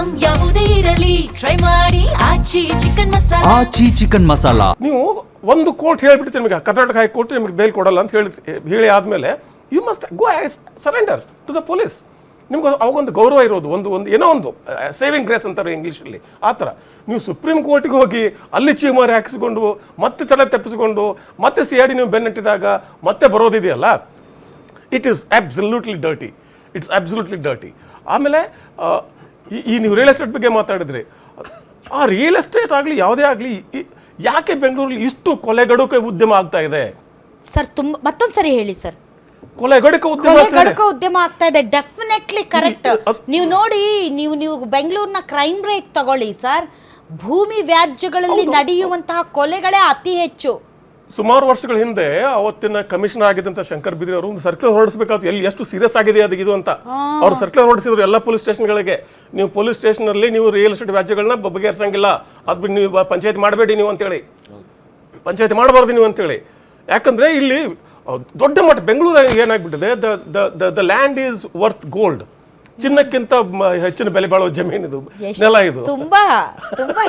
Item ಯಾವುದೇ ಇರಲಿ try ಮಾಡಿ ಆಚಿ ಚಿಕನ್ ಮಸಾಲಾ. ಆಚಿ ಚಿಕನ್ ಮಸಾಲಾ. ನೀವು ಒಂದು ಕೋರ್ಟ್ ಹೇಳ್ಬಿಡ್ತೀರಿ ನಿಮಗೆ ಕರ್ನಾಟಕ ಹೈಕೋರ್ಟ್ ನಿಮಗೆ ಬೇಲ್ ಕೊಡಲ್ಲ ಅಂತ ಹೇಳಿ ಆದಮೇಲೆ you must go surrender to the police. ನಿಮ್ಗೆ ಅವಾಗೊಂದು ಗೌರವ ಇರೋದು ಒಂದು ಏನೋ ಒಂದು ಸೇವಿಂಗ್ ಗ್ರೇಸ್ ಅಂತಾರೆ ಇಂಗ್ಲೀಷಲ್ಲಿ, ಆ ಥರ. ನೀವು ಸುಪ್ರೀಂ ಕೋರ್ಟ್ಗೆ ಹೋಗಿ ಅಲ್ಲಿ ಚೀಮಾರಿ ಹಾಕಿಸ್ಕೊಂಡು ಮತ್ತೆ ತಲೆ ತಪ್ಪಿಸ್ಕೊಂಡು ಮತ್ತೆ CID ನೀವು ಬೆನ್ನಟ್ಟಿದಾಗ ಮತ್ತೆ ಬರೋದಿದೆಯಲ್ಲ, ಇಟ್ ಈಸ್ ಅಬ್ಸಲ್ಯೂಟ್ಲಿ ಡರ್ಟಿ. ಆಮೇಲೆ ಈ ನೀವು ರಿಯಲ್ ಎಸ್ಟೇಟ್ ಬಗ್ಗೆ ಮಾತಾಡಿದ್ರಿ, ಆ ರಿಯಲ್ ಎಸ್ಟೇಟ್ ಆಗಲಿ ಯಾವುದೇ ಆಗಲಿ ಯಾಕೆ ಬೆಂಗಳೂರಲ್ಲಿ ಇಷ್ಟು ಕೊಲೆಗಡುಕ ಉದ್ಯಮ ಆಗ್ತಾ ಇದೆ ಸರ್? ಮತ್ತೊಂದು ಸರಿ ಹೇಳಿ ಸರ್. ಕೊಲೆಗಡುಕ ಉದ್ಯಮ ಆಗ್ತಾ ಇದೆ, ಡೆಫಿನೆಟ್ಲಿ ಕರೆಕ್ಟ್. ನೀವು ನೋಡಿ, ನೀವು ಬೆಂಗಳೂರಿನ ಕ್ರೈಮ್ ರೇಟ್ ತಗೊಳ್ಳಿ ಸರ್, ಭೂಮಿ ವ್ಯಾಜ್ಯಗಳಲ್ಲಿ ನಡೆಯುವಂತಹ ಕೊಲೆಗಳೇ ಅತಿ ಹೆಚ್ಚು. ಸುಮಾರು ವರ್ಷಗಳ ಹಿಂದೆ ಅವತ್ತಿನ ಕಮಿಷನರ್ ಆಗಿದ್ದಂತ ಶಂಕರ್ ಬಿದ್ರಿ ಅವರು ಒಂದು ಸರ್ಕ್ಯುಲರ್ ಹೊರಡಿಸಬೇಕಾದ್ರು, ಎಲ್ಲಿ ಎಷ್ಟು ಸೀರಿಯಸ್ ಆಗಿದೆ ಇದು ಅಂತ ಅವ್ರು ಸರ್ಕ್ಯುಲರ್ ಹೊರಡಿಸಿದ್ರು ಎಲ್ಲ ಪೊಲೀಸ್ ಸ್ಟೇಷನ್ಗಳಿಗೆ. ನೀವು ಪೊಲೀಸ್ ಸ್ಟೇಷನ್ ಅಲ್ಲಿ ನೀವು ರಿಯಲ್ ಎಸ್ಟೇಟ್ ವ್ಯಾಜ್ಯಗಳನ್ನ ಬಗೆಹರಿಸಂಗಿಲ್ಲ, ಅದ್ ಬಿಟ್ಟು ನೀವು ಪಂಚಾಯತ್ ಮಾಡಬೇಡಿ ನೀವು ಅಂತೇಳಿ, ಪಂಚಾಯತ್ ಮಾಡಬಾರ್ದು ನೀವು ಅಂತೇಳಿ. ಯಾಕಂದ್ರೆ ಇಲ್ಲಿ ದೊಡ್ಡ ಮಟ್ಟ ಬೆಂಗಳೂರು ಏನಾಗ್ಬಿಟ್ಟಿದೆ, the land is worth gold. ಚಿನ್ನಕ್ಕಿಂತ ಹೆಚ್ಚಿನ ಬೆಲೆ ಬಾಳುವ ಜಮೀನಿದು, ನೆಲ ಇದು, ತುಂಬಾ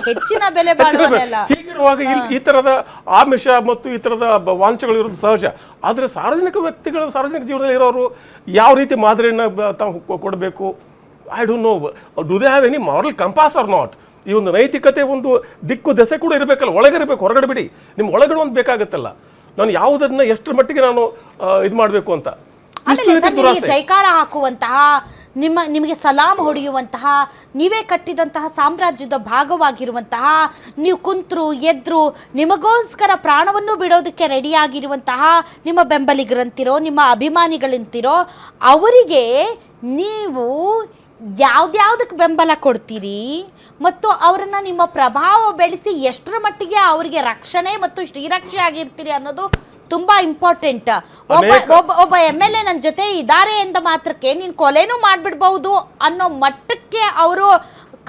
ಹೆಚ್ಚಿನ ಬೆಲೆ ಬಾಳುವ ನೆಲ. ಹೀಗಿರುವಾಗ ಈ ತರದ ಆಮಿಷ ಮತ್ತು ಈ ತರದ ವಾಂಛೆಗಳು ಇರೋದು ಸಹಜ. ಆದ್ರೆ ಸಾರ್ವಜನಿಕ ವ್ಯಕ್ತಿಗಳು, ಸಾರ್ವಜನಿಕ ಜೀವನದಲ್ಲಿ ಇರೋರು ಯಾವ ರೀತಿ ಮಾದರಿಯನ್ನ ತಾವು ಕೊಡಬೇಕು, I don't know, do they have any moral compass or not? ಈ ಒಂದು ನೈತಿಕತೆ ಒಂದು ದಿಕ್ಕು ದೆಸೆ ಕೂಡ ಇರಬೇಕಲ್ಲ, ಒಳಗಿರಬೇಕು, ಹೊರಗಡೆ ಬಿಡಿ. ನಿಮ್ ಒಳಗಡೆ ಒಂದು ಬೇಕಾಗತ್ತಲ್ಲ, ನಾನು ಯಾವುದನ್ನ ಎಷ್ಟರ ಮಟ್ಟಿಗೆ ನಾನು ಇದು ಮಾಡಬೇಕು ಅಂತ. ಜೈಕಾರ ಹಾಕುವಂತಹ, ನಿಮಗೆ ಸಲಾಮ್ ಹೊಡೆಯುವಂತಹ, ನೀವೇ ಕಟ್ಟಿದಂತಹ ಸಾಮ್ರಾಜ್ಯದ ಭಾಗವಾಗಿರುವಂತಹ, ನೀವು ಕುಂತ್ರು ಎದ್ರು ನಿಮಗೋಸ್ಕರ ಪ್ರಾಣವನ್ನು ಬಿಡೋದಕ್ಕೆ ರೆಡಿಯಾಗಿರುವಂತಹ ನಿಮ್ಮ ಬೆಂಬಲಿಗರಂತಿರೋ, ನಿಮ್ಮ ಅಭಿಮಾನಿಗಳಂತಿರೋ ಅವರಿಗೆ ನೀವು ಯಾವ್ದ್ಯಾವ್ದಕ್ಕೆ ಬೆಂಬಲ ಕೊಡ್ತೀರಿ ಮತ್ತು ಅವರನ್ನು ನಿಮ್ಮ ಪ್ರಭಾವ ಬೆಳೆಸಿ ಎಷ್ಟರ ಮಟ್ಟಿಗೆ ಅವರಿಗೆ ರಕ್ಷಣೆ ಮತ್ತು ಶ್ರೀರಕ್ಷೆ ಆಗಿರ್ತೀರಿ ಅನ್ನೋದು ತುಂಬಾ ಇಂಪಾರ್ಟೆಂಟ್. ಒಬ್ಬ MLA ನನ್ನ ಜೊತೆ ಇದ್ದಾರೆ ಎಂದ ಮಾತ್ರಕ್ಕೆ ನೀನು ಕೊಲೆನೂ ಮಾಡಿಬಿಡ್ಬಹುದು ಅನ್ನೋ ಮಟ್ಟಕ್ಕೆ ಅವರು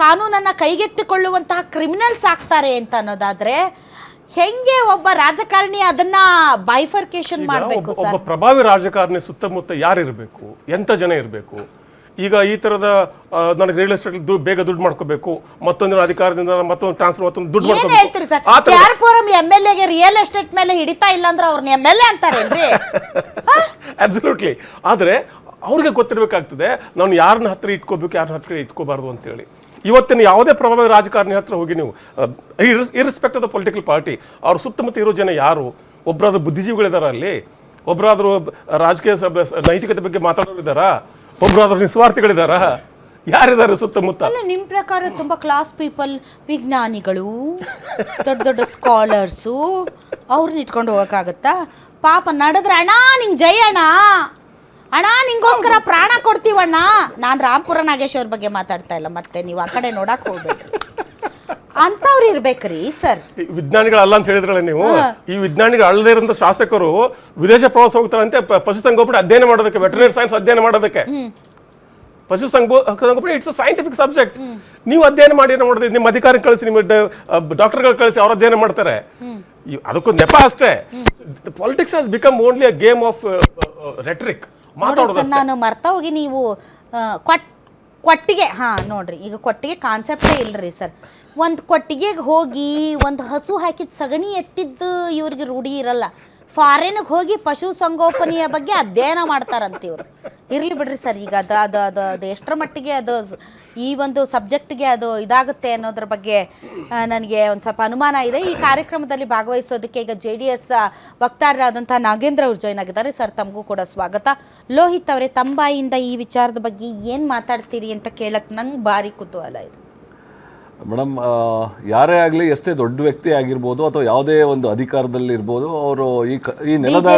ಕಾನೂನನ್ನ ಕೈಗೆತ್ತಿಕೊಳ್ಳುವಂತಹ ಕ್ರಿಮಿನಲ್ಸ್ ಆಗ್ತಾರೆ ಅಂತ ಅನ್ನೋದಾದ್ರೆ ಹೆಂಗೆ ಒಬ್ಬ ರಾಜಕಾರಣಿ ಅದನ್ನ ಬೈಫರ್ಕೇಶನ್ ಮಾಡಬೇಕು ಸರ್? ಒಬ್ಬ ಪ್ರಭಾವಿ ರಾಜಕಾರಣಿ ಸುತ್ತಮುತ್ತ ಯಾರಿರಬೇಕು, ಎಂತ ಜನ ಇರಬೇಕು? ಈಗ ಈ ತರದ ನನಗೆ ರಿಯಲ್ ಎಸ್ಟೇಟ್ ಬೇಗ ದುಡ್ಡು ಮಾಡ್ಕೋಬೇಕು, ಮತ್ತೊಂದು ಅಧಿಕಾರದಿಂದ ಮತ್ತೊಂದು ಟ್ರಾನ್ಸ್ಫರ್, ಮತ್ತೊಂದು ದುಡ್ಡು ಹೇಳ್ತೀರಿ ಸರ್? ಯಾರಪುರಂ MLAಗೆ ರಿಯಲ್ ಎಸ್ಟೇಟ್ ಮೇಲೆ ಹಿಡಿತಾ ಇಲ್ಲ ಅಂದ್ರೆ ಅವ್ರನ್ನ MLA ಅಂತಾರೇನ್ರಿ? ಅಬ್ಸಲ್ಯೂಟ್ಲಿ. ಆದ್ರೆ ಅವ್ರಿಗೆ ಗೊತ್ತಿರ್ಬೇಕಾಗ್ತದೆ ನಾನು ಯಾರನ್ನ ಹತ್ರ ಇಟ್ಕೋಬೇಕು, ಯಾರನ್ನ ಹತ್ರ ಇಟ್ಕೋಬಾರ್ದು ಅಂತೇಳಿ. ಇವತ್ತಿನ ಯಾವುದೇ ಪ್ರಭಾವಿ ರಾಜಕಾರಣಿ ಹತ್ರ ಹೋಗಿ ನೀವು, ಇರ್ರೆಸ್ಪೆಕ್ಟ್ ಆಫ್ ದ ಪೊಲಿಟಿಕಲ್ ಪಾರ್ಟಿ, ಅವ್ರ ಸುತ್ತಮುತ್ತ ಇರೋ ಜನ ಯಾರು, ಒಬ್ಬರಾದ್ರೂ ಬುದ್ಧಿಜೀವಿಗಳಿದಾರ ಅಲ್ಲಿ, ಒಬ್ಬರಾದ್ರೂ ರಾಜಕೀಯ ನೈತಿಕತೆ ಬಗ್ಗೆ ಮಾತಾಡೋರು ಇದ್ದಾರಾ, ಒಬ್ಬರಾದ್ರೂ ನಿಸ್ವಾರ್ಥಿಗಳಿದಾರ, ಯಾರಿದ್ದಾರೆ ಸುತ್ತಮುತ್ತ? ನಿಮ್ ಪ್ರಕಾರ ತುಂಬಾ ಕ್ಲಾಸ್ ಪೀಪಲ್, ವಿಜ್ಞಾನಿಗಳು, ದೊಡ್ಡ ದೊಡ್ಡ ಸ್ಕಾಲರ್ಸು, ಅವ್ರನ್ನ ಇಟ್ಕೊಂಡು ಹೋಗಕ್ಕಾಗತ್ತಾ? ಪಾಪ ನಡೆದ್ರೆ ಅಣ್ಣ ನಿಂಗೆ ಜೈ ಅಣ್ಣ, ಅಣ್ಣ ನಿಂಗೋಸ್ಕರ ಪ್ರಾಣ ಕೊಡ್ತೀವಣ್ಣ. ನಾನು ರಾಮ್ಪುರ ನಾಗೇಶ್ವರ ಬಗ್ಗೆ ಮಾತಾಡ್ತಾ ಇಲ್ಲ, ಮತ್ತೆ ನೀವು ಆ ಕಡೆ ನೋಡಕ್ ಹೋಗ್ಬೇಡ್ರಿ ಅಂತವ್ರು ಇರ್ಬೇಕ್ರಿ ಸರ್. ವಿಜ್ಞಾನಿಗಳಲ್ಲ ಅಂತ ಹೇಳಿದ್ರಲ್ಲ ನೀವು, ಈ ವಿಜ್ಞಾನಿಗಳು ಅಲ್ಲದೇ ಇರೋ ಶಾಸಕರು ವಿದೇಶ ಪ್ರವಾಸ ಹೋಗ್ತಾರಂತೆ ಪಶುಸಂಗೋಪನೆ ಅಧ್ಯಯನ ಮಾಡೋದಕ್ಕೆ, ವೆಟರ್ನರಿ ಸೈನ್ಸ್ ಅಧ್ಯಯನ ಮಾಡೋದಕ್ಕೆ. ಪಶುಸಂಗೋಪನೆ ಇಟ್ಸ್ ಅ ಸೈಂಟಿಫಿಕ್ ಸಬ್ಜೆಕ್ಟ್. ನೀವು ಅಧ್ಯಯನ ಮಾಡಿ ನೋಡಿದ್ರೆ ನಿಮ್ಮ ಅಧಿಕಾರಿ ಕಳಿಸಿ, ನಿಮ್ಮ ಡಾಕ್ಟರ್ಗಳು ಕಳಿಸಿ, ಅವ್ರು ಅಧ್ಯಯನ ಮಾಡ್ತಾರೆ. ಅದಕ್ಕೊಂದು ನೆಪ ಅಷ್ಟೇ. Politics has become only a game of rhetoric, ಮಾತಾಡೋದು. ನಾನು ಮರ್ತಾ ಹೋಗಿ, ನೀವು ಕೊಟ್ಟಿಗೆ, ನೋಡ್ರಿ, ಈಗ ಕೊಟ್ಟಿಗೆ ಕಾನ್ಸೆಪ್ಟೇ ಇಲ್ರಿ ಸರ್. ಒಂದು ಕೊಟ್ಟಿಗೆಗೆ ಹೋಗಿ ಒಂದು ಹಸು ಹಾಕಿದ ಸಗಣಿ ಎತ್ತಿದ್ದು ಇವ್ರಿಗೆ ರೂಢಿ ಇರಲ್ಲ. ಫಾರಿನ್ಗೆ ಹೋಗಿ ಪಶು ಸಂಗೋಪನೆಯ ಬಗ್ಗೆ ಅಧ್ಯಯನ ಮಾಡ್ತಾರಂತೆ ಇವರು. ಇರಲಿ ಬಿಡ್ರಿ ಸರ್, ಈಗ ಅದು ಎಷ್ಟರ ಮಟ್ಟಿಗೆ ಅದು ಈ ಒಂದು ಸಬ್ಜೆಕ್ಟ್ಗೆ ಅದು ಇದಾಗುತ್ತೆ ಅನ್ನೋದ್ರ ಬಗ್ಗೆ ನನಗೆ ಒಂದು ಸ್ವಲ್ಪ ಅನುಮಾನ ಇದೆ. ಈ ಕಾರ್ಯಕ್ರಮದಲ್ಲಿ ಭಾಗವಹಿಸೋದಕ್ಕೆ ಈಗ JDS ವಕ್ತಾರರಾದಂಥ ನಾಗೇಂದ್ರ ಅವರು ಜಾಯ್ನ್ ಆಗಿದ್ದಾರೆ. ಸರ್, ತಮಗೂ ಕೂಡ ಸ್ವಾಗತ. ಲೋಹಿತ್ ಅವರೇ, ತಮ್ಮ ಬಾಯಿಂದ ಈ ವಿಚಾರದ ಬಗ್ಗೆ ಏನು ಮಾತಾಡ್ತೀರಿ ಅಂತ ಕೇಳಕ್ಕೆ ನಂಗೆ ಭಾರಿ ಕುತೂಹಲ ಇದೆ. ಮೇಡಮ್, ಯಾರೇ ಆಗಲಿ, ಎಷ್ಟೇ ದೊಡ್ಡ ವ್ಯಕ್ತಿ ಆಗಿರ್ಬೋದು ಅಥವಾ ಯಾವುದೇ ಒಂದು ಅಧಿಕಾರದಲ್ಲಿ ಇರ್ಬೋದು, ಅವರು ಈ ನೆಲದ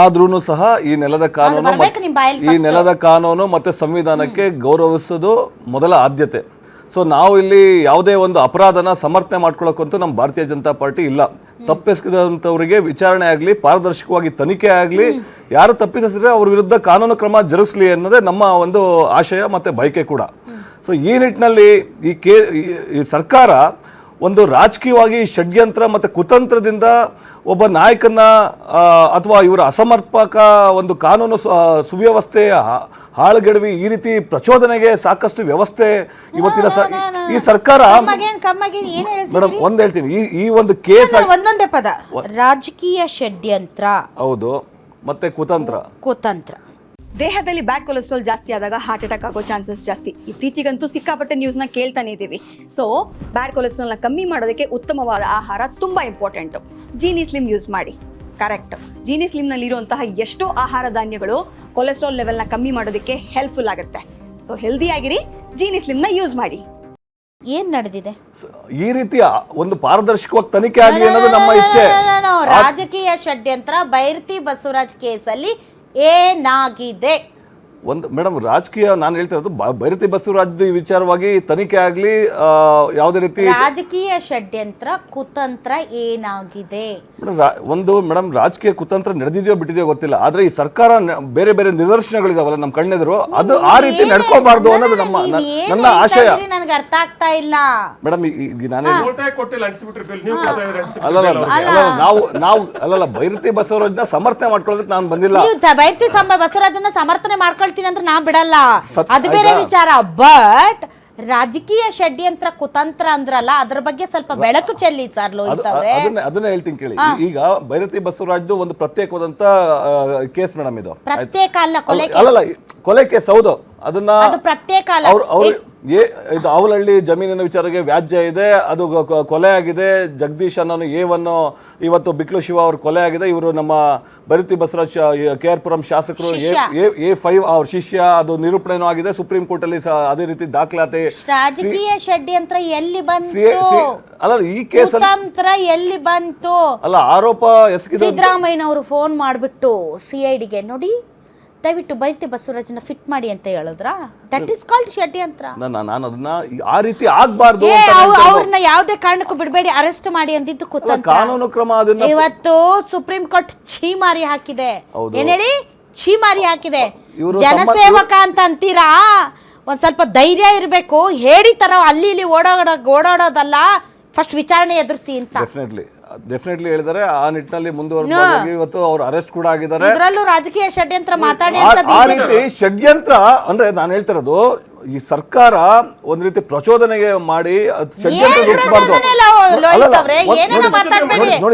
ಆದ್ರೂ ಸಹ ಈ ನೆಲದ ಕಾನೂನು ಮತ್ತೆ ಸಂವಿಧಾನಕ್ಕೆ ಗೌರವಿಸೋದು ಮೊದಲ ಆದ್ಯತೆ. ಸೊ ನಾವು ಇಲ್ಲಿ ಯಾವುದೇ ಒಂದು ಅಪರಾಧನ ಸಮರ್ಥನೆ ಮಾಡ್ಕೊಳ್ಳೋಕ್ಕಂತೂ ನಮ್ಮ ಭಾರತೀಯ ಜನತಾ ಪಾರ್ಟಿ ಇಲ್ಲ. ತಪ್ಪಿಸಿದಂಥವರಿಗೆ ವಿಚಾರಣೆ ಆಗಲಿ, ಪಾರದರ್ಶಕವಾಗಿ ತನಿಖೆ ಆಗಲಿ, ಯಾರು ತಪ್ಪಿಸಿದ್ರೆ ಅವ್ರ ವಿರುದ್ಧ ಕಾನೂನು ಕ್ರಮ ಜರುಗಿಸಲಿ ಅನ್ನೋದೇ ನಮ್ಮ ಒಂದು ಆಶಯ ಮತ್ತು ಬಯಕೆ ಕೂಡ. ಸೊ ಈ ನಿಟ್ಟಿನಲ್ಲಿ ಈ ಸರ್ಕಾರ ಒಂದು ರಾಜಕೀಯವಾಗಿ ಷಡ್ಯಂತ್ರ ಮತ್ತು ಕುತಂತ್ರದಿಂದ ಒಬ್ಬ ನಾಯಕನ ಅಥವಾ ಇವರ ಅಸಮರ್ಪಕ ಒಂದು ಕಾನೂನು ಸುವ್ಯವಸ್ಥೆಯ ಹಾಳುಗೆಡವಿ ಈ ರೀತಿ ಪ್ರಚೋದನೆಗೆ ಸಾಕಷ್ಟು ವ್ಯವಸ್ಥೆ ಇವತ್ತಿನ ಈ ಸರ್ಕಾರ ಕಮ್ಮಗೇನ್ ಏನ್ ಮೇಡಮ್ ಒಂದ್ ಹೇಳ್ತೀನಿ ಈ ಒಂದು ಕೇಸ್ ಒಂದೊಂದೇ ಪದ ರಾಜಕೀಯ ಷಡ್ಯಂತ್ರ ಹೌದು ಮತ್ತೆ ಕುತಂತ್ರ ದೇಹದಲ್ಲಿ ಬ್ಯಾಡ್ ಕೊಲೆಸ್ಟ್ರಾಲ್ ಜಾಸ್ತಿ ಆದಾಗ ಹಾರ್ಟ್ ಅಟ್ಯಾಕ್ ಆಗೋ ಚಾನ್ಸಸ್ ಜಾಸ್ತಿ. ಇತ್ತೀಚೆಗಂತೂ ಸಿಕ್ಕಾಪಟ್ಟೆ ನ್ಯೂಸ್ನ ಕೇಳ್ತಾನೆ ಇದ್ದೀವಿ. ಸೊ ಬ್ಯಾಡ್ ಕೊಲೆಸ್ಟ್ರಾಲ್ನ ಕಮ್ಮಿ ಮಾಡೋದಕ್ಕೆ ಉತ್ತಮವಾದ ಆಹಾರ ತುಂಬ ಇಂಪಾರ್ಟೆಂಟು. ಜೀನಿ ಸ್ಲಿಮ್ ಯೂಸ್ ಮಾಡಿ. ಕರೆಕ್ಟ್. ಜೀನಿ ಸ್ಲಿಮ್ನಲ್ಲಿರುವಂತಹ ಎಷ್ಟೋ ಆಹಾರ ಧಾನ್ಯಗಳು ಕೊಲೆಸ್ಟ್ರಾಲ್ ಲೆವೆಲ್ನ ಕಮ್ಮಿ ಮಾಡೋದಕ್ಕೆ ಹೆಲ್ಪ್ಫುಲ್ ಆಗುತ್ತೆ. ಸೊ ಹೆಲ್ದಿಯಾಗಿರಿ, ಜೀನಿ ಸ್ಲಿಮ್ನ ಯೂಸ್ ಮಾಡಿ. ಏನ್ ನಡೆದಿದೆ ಈ ರೀತಿಯ ಒಂದು ಪಾರದರ್ಶಕವಾಗಿ ತನಿಖೆ ಆಗಲಿ ಅನ್ನೋದು ನಮ್ಮ ಇಚ್ಛೆ. ರಾಜಕೀಯ ಷಡ್ಯಂತ್ರ ಬೈರತಿ ಬಸವರಾಜ್ ಕೇಸಲ್ಲಿ ಏನಾಗಿದೆ? ಒಂದು ಮೇಡಮ್ ರಾಜಕೀಯ ನಾನು ಹೇಳ್ತಾ ಇರೋದು ಬೈರತಿ ಬಸವರಾಜ್ ವಿಚಾರವಾಗಿ ತನಿಖೆ ಆಗಲಿ ಯಾವುದೇ ರೀತಿ ರಾಜಕೀಯ ಷಡ್ಯಂತ್ರ ಕುತಂತ್ರ ಏನಾಗಿದೆ? ಒಂದು ಮೇಡಮ್ ರಾಜಕೀಯ ಕುತಂತ್ರ ನಡೆದಿದೆಯೋ ಬಿಟ್ಟಿದೆಯೋ ಗೊತ್ತಿಲ್ಲ, ಆದ್ರೆ ಈ ಸರ್ಕಾರ ಬೇರೆ ಬೇರೆ ನಿದರ್ಶನಗಳಿದಾವಲ್ಲ ನಮ್ಮ ಕಣ್ಣೆದುರು, ಅದು ಆ ರೀತಿ ನಡ್ಕೋಬಾರ್ದು ಅನ್ನೋದು ನನ್ನ ಆಶಯ. ನನಗೆ ಅರ್ಥ ಆಗ್ತಾ ಇಲ್ಲ ಮೇಡಮ್. ಈಗ ನಾನೇ ನಾವು ಬೈರತಿ ಬಸವರಾಜ್ನ ಸಮರ್ಥನೆ ಮಾಡ್ಕೊಳ್ಳೋದಕ್ಕೆ ನಾನು ಬಂದಿಲ್ಲ. ಬೈರತಿ ಬಸವರಾಜನ್ನ ಸಮರ್ಥನೆ ಮಾಡ್ಕೊಳ್ತೀನಿ ಅಂದ್ರೆ ನಾ ಬಿಡಲ್ಲ, ಅದು ಬೇರೆ ವಿಚಾರ. ಬಟ್ ರಾಜಕೀಯ ಷಡ್ಯಂತ್ರ ಕುತಂತ್ರ ಅಂದ್ರಲ್ಲ, ಅದ್ರ ಬಗ್ಗೆ ಸ್ವಲ್ಪ ಬೆಳಕು ಚೆಲ್ಲಿ ಸರ್ ಲೋಹಿತ್ ಅವರೇ. ಅದನ್ನ ಹೇಳ್ತೀನಿ ಕೇಳಿ. ಈಗ ಬೈರತಿ ಬಸವರಾಜ್ದು ಒಂದು ಪ್ರತ್ಯೇಕವಾದಂತ ಕೇಸ್ ಮೇಡಮ್. ಇದು ಪ್ರತ್ಯೇಕ ಅಲ್ಲ, ಕೊಲೆ ಕೇಸ್. ಹೌದು, ಅದನ್ನ ಪ್ರತ್ಯೇಕ ಅಲ್ಲ. ಇದು ಅವಲಹಳ್ಳಿ ಜಮೀನಿನ ವಿಚಾರಕ್ಕೆ ವ್ಯಾಜ್ಯ ಇದೆ, ಅದು ಕೊಲೆ ಆಗಿದೆ. ಜಗದೀಶ್ ಅನ್ನೋನು A1 ಇವತ್ತು ಬಿಕ್ಲು ಶಿವ ಅವ್ರ ಕೊಲೆ ಆಗಿದೆ. ಇವರು ನಮ್ಮ ಬೈರತಿ ಬಸವರಾಜ್ KR ಪುರಂ ಶಾಸಕರು A5 ಅವ್ರ ಶಿಷ್ಯ. ಅದು ನಿರೂಪಣೆನೂ ಆಗಿದೆ ಸುಪ್ರೀಂ ಕೋರ್ಟ್ ಅಲ್ಲಿ. ಅದೇ ರೀತಿ ದಾಖಲಾತಿ. ರಾಜಕೀಯ ಷಡ್ಯಂತ್ರ ಎಲ್ಲಿ ಬಂತು? ಅಲ್ಲ ಈ ಕೇಸ್ ಎಲ್ಲಿ ಬಂತು? ಅಲ್ಲ ಆರೋಪ ಸಿದ್ದರಾಮಯ್ಯನವರು ಫೋನ್ ಮಾಡ್ಬಿಟ್ಟು CIDಗೆ ನೋಡಿ ದಯವಿಟ್ಟು ಬೈರತಿ ಬಸವರಾಜನ ಫಿಟ್ ಮಾಡಿ ಅಂತ ಹೇಳಿದ್ರ? ದಟ್ ಇಸ್ ಕಾಲ್ಡ್ ಷಡ್ಯಂತ್ರ. ನಾನು ಅದನ್ನ ಆ ರೀತಿ ಆಗ್ಬಾರ್ದು, ಅವ್ರನ್ನ ಯಾವುದೇ ಕಾರಣಕ್ಕೂ ಬಿಡಬೇಡಿ, ಅರೆಸ್ಟ್ ಮಾಡಿ ಅಂದಿದ್ದು ಕುತಂತ್ರ. ಕಾನೂನು ಕ್ರಮ. ಅದನ್ನ ಇವತ್ತು ಸುಪ್ರೀಂ ಕೋರ್ಟ್ ಛೀಮಾರಿ ಹಾಕಿದೆ. ಏನ್ ಹೇಳಿ? ಛೀಮಾರಿ ಹಾಕಿದೆ. ಜನಸೇವಕ ಅಂತ ಅಂತೀರಾ, ಒಂದ್ ಸ್ವಲ್ಪ ಧೈರ್ಯ ಇರಬೇಕು. ಹೇಳಿ ತರ ಅಲ್ಲಿ ಇಲ್ಲಿ ಓಡಾಡೋದಲ್ಲ, ಫಸ್ಟ್ ವಿಚಾರಣೆ ಎದುರಿಸಿ ಅಂತ. ಡೆಫಿನೆಟ್ಲಿ ಹೇಳಿದ್ದಾರೆ. ಆ ನಿಟ್ಟಿನಲ್ಲಿ ಮುಂದುವರೆದ ಇವತ್ತು ಅವರು ಅರೆಸ್ಟ್ ಕೂಡ ಆಗಿದ್ದಾರೆ. ಇದರಲ್ಲೂ ರಾಜಕೀಯ ಷಡ್ಯಂತ್ರ ಮಾತಾಡಿ ಆ ರೀತಿ ಷಡ್ಯಂತ್ರ ಅಂದ್ರೆ ನಾನು ಹೇಳ್ತಿರೋದು, ಈ ಸರ್ಕಾರ ಒಂದ್ ರೀತಿ ಪ್ರಚೋದನೆಗೆ ಮಾಡಿ ನೋಡಿ